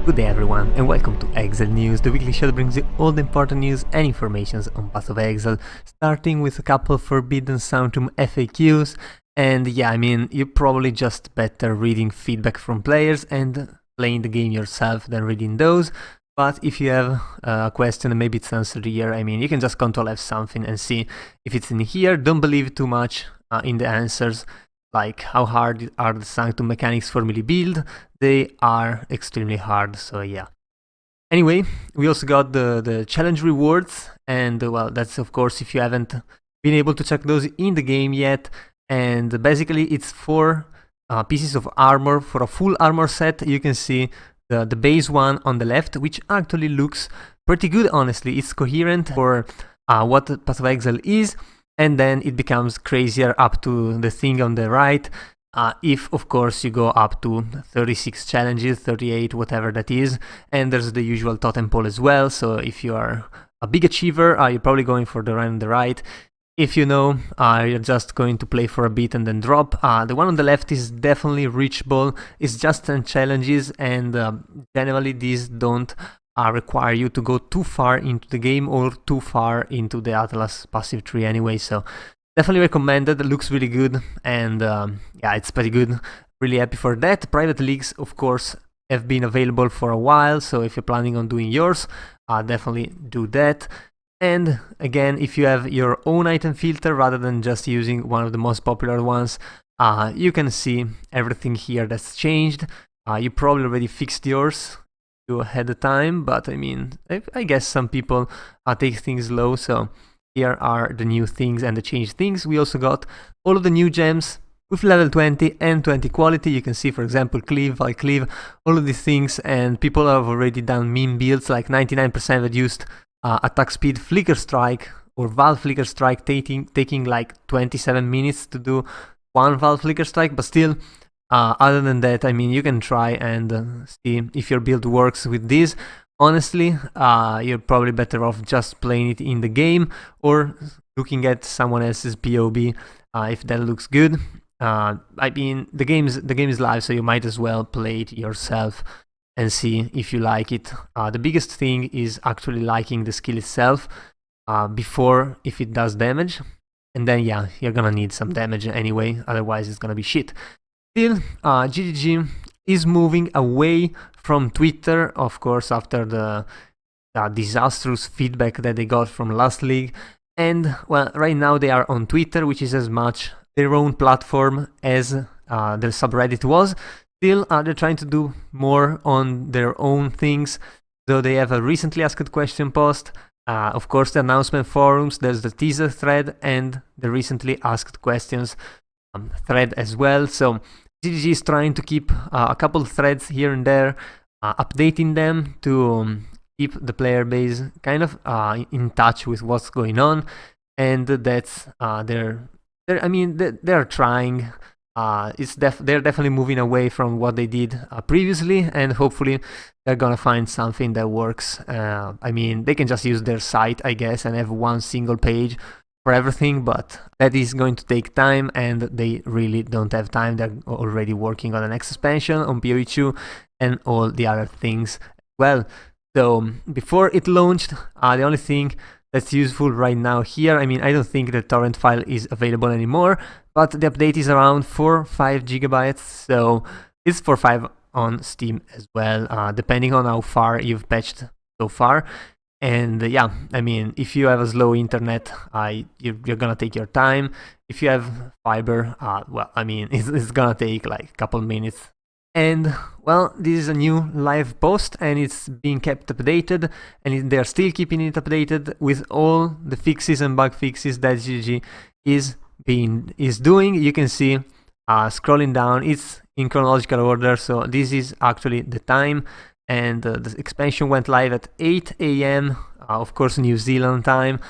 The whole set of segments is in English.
Good day everyone and welcome to Exile News, the weekly show that brings you all the important news and information on Path of Exile, starting with a couple of forbidden Sanctum FAQs. And yeah, you're probably just better reading feedback from players and playing the game yourself than reading those. But if you have a question and maybe it's answered here, you can just Ctrl F something and see if it's in here. Don't believe too much in the answers, like how hard are the Sanctum mechanics for melee build. They are extremely hard, so yeah. Anyway, we also got the challenge rewards, and well, that's of course if you haven't been able to check those in the game yet. And basically it's 4 pieces of armor for a full armor set. You can see the base one on the left, which actually looks pretty good, honestly. It's coherent for what Path of Exile is, and then it becomes crazier up to the thing on the right. If of course you go up to 36 challenges, 38, whatever that is, and there's the usual totem pole as well. So if you are a big achiever, you're probably going for the one on the right. If you know, you're just going to play for a bit and then drop. The one on the left is definitely reachable. It's just 10 challenges, and generally these don't require you to go too far into the game or too far into the Atlas passive tree anyway. So definitely recommended. It looks really good, and yeah, it's pretty good. Really happy for that. Private leagues, of course, have been available for a while, so if you're planning on doing yours, definitely do that. And again, if you have your own item filter rather than just using one of the most popular ones, you can see everything here that's changed. You probably already fixed yours ahead of time, but I guess some people take things low, so here are the new things and the changed things. We also got all of the new gems with level 20 and 20 quality. You can see, for example, cleave, I cleave, all of these things, and people have already done meme builds like 99% reduced attack speed flicker strike or valve flicker strike, taking like 27 minutes to do one valve flicker strike. But still, other than that, you can try and see if your build works with this. Honestly, you're probably better off just playing it in the game or looking at someone else's POB if that looks good. The game is live, so you might as well play it yourself and see if you like it. The biggest thing is actually liking the skill itself before if it does damage, and then yeah, you're gonna need some damage anyway, otherwise it's gonna be shit. Still, GGG is moving away from Twitter, of course, after the disastrous feedback that they got from last league. And well, right now they are on Twitter, which is as much their own platform as their subreddit was. Still, they're trying to do more on their own things, though they have a recently asked question post. Of course, the announcement forums, there's the teaser thread and the recently asked questions thread as well. So GGG is trying to keep a couple threads here and there, updating them to keep the player base kind of in touch with what's going on, and that's they're trying. They're definitely moving away from what they did previously, and hopefully they're gonna find something that works. They can just use their site, I guess, and have one single page for everything, but that is going to take time, and they really don't have time. They're already working on the next expansion, on PoE2, and all the other things as well. So before it launched, the only thing that's useful right now here, I don't think the torrent file is available anymore, but the update is around 4-5 gigabytes, so it's 4.5 on Steam as well, depending on how far you've patched so far. And yeah, if you have a slow internet, you're gonna take your time. If you have fiber, it's gonna take like a couple minutes. And well, this is a new live post, and it's being kept updated, and they're still keeping it updated with all the fixes and bug fixes that GGG is doing. You can see scrolling down, it's in chronological order, so this is actually the time. And the expansion went live at 8 AM, of course, New Zealand time.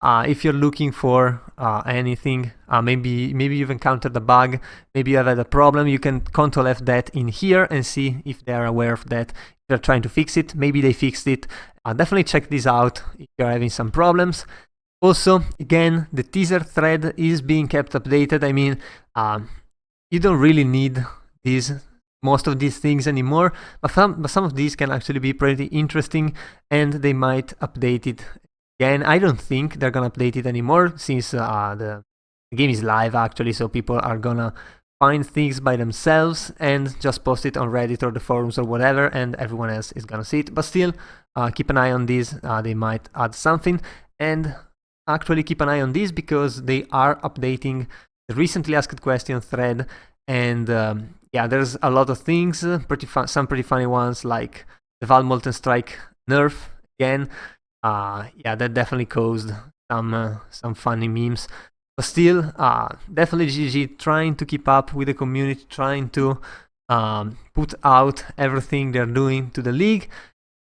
If you're looking for anything, maybe you've encountered a bug, maybe you have had a problem, you can Ctrl F that in here and see if they're aware of that. If they're trying to fix it, maybe they fixed it. Definitely check this out if you're having some problems. Also, again, the teaser thread is being kept updated. You don't really need this most of these things anymore, but some of these can actually be pretty interesting, and they might update it again. I don't think they're gonna update it anymore since the game is live actually, so people are gonna find things by themselves and just post it on Reddit or the forums or whatever, and everyone else is gonna see it. But still, keep an eye on these. They might add something, and actually keep an eye on these because they are updating the recently asked question thread, and yeah, there's a lot of things, some pretty funny ones like the Val Molten Strike nerf again. Yeah, that definitely caused some funny memes. But still, definitely GG trying to keep up with the community, trying to put out everything they're doing to the league.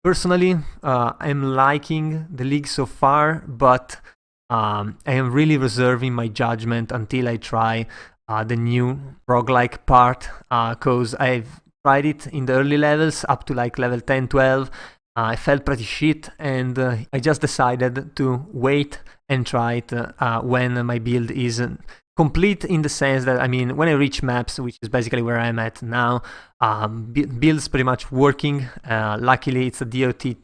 Personally, I'm liking the league so far, but I am really reserving my judgment until I try the new roguelike part, because I've tried it in the early levels up to like level 10, 12. I felt pretty shit, and I just decided to wait and try it when my build is complete, in the sense that, I mean, when I reach maps, which is basically where I'm at now, build's pretty much working. Luckily, it's a DOT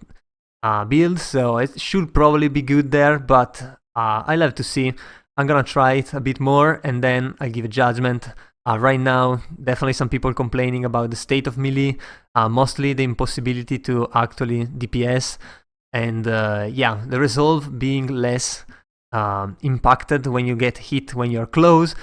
build, so it should probably be good there, but I'll have to see. I'm gonna try it a bit more, and then I'll give a judgment. Right now, definitely some people complaining about the state of melee, mostly the impossibility to actually DPS, and yeah, the resolve being less impacted when you get hit when you're close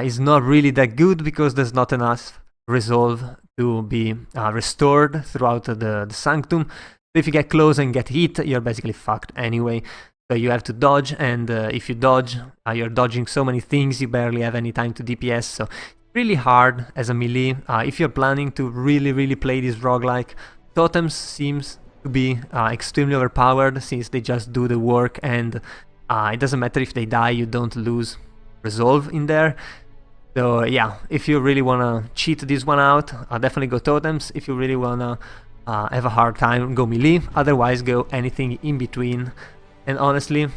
is not really that good, because there's not enough resolve to be restored throughout the Sanctum. So if you get close and get hit, you're basically fucked anyway. So you have to dodge, and if you dodge, you're dodging so many things, you barely have any time to DPS, so really hard as a melee. If you're planning to really play this roguelike, totems seems to be extremely overpowered, since they just do the work, and it doesn't matter if they die, you don't lose resolve in there. So yeah, if you really wanna cheat this one out, definitely go totems. If you really wanna have a hard time, go melee. Otherwise, go anything in between. And honestly,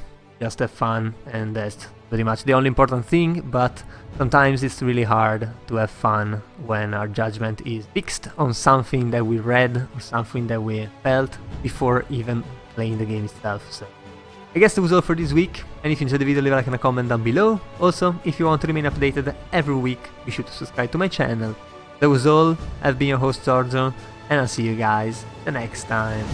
just have fun, and that's pretty much the only important thing. But sometimes it's really hard to have fun when our judgment is fixed on something that we read or something that we felt before even playing the game itself. So I guess that was all for this week, and if you enjoyed the video, leave a like and a comment down below. Also, if you want to remain updated every week, be sure to subscribe to my channel. That was all. I've been your host, Giorgio, and I'll see you guys the next time.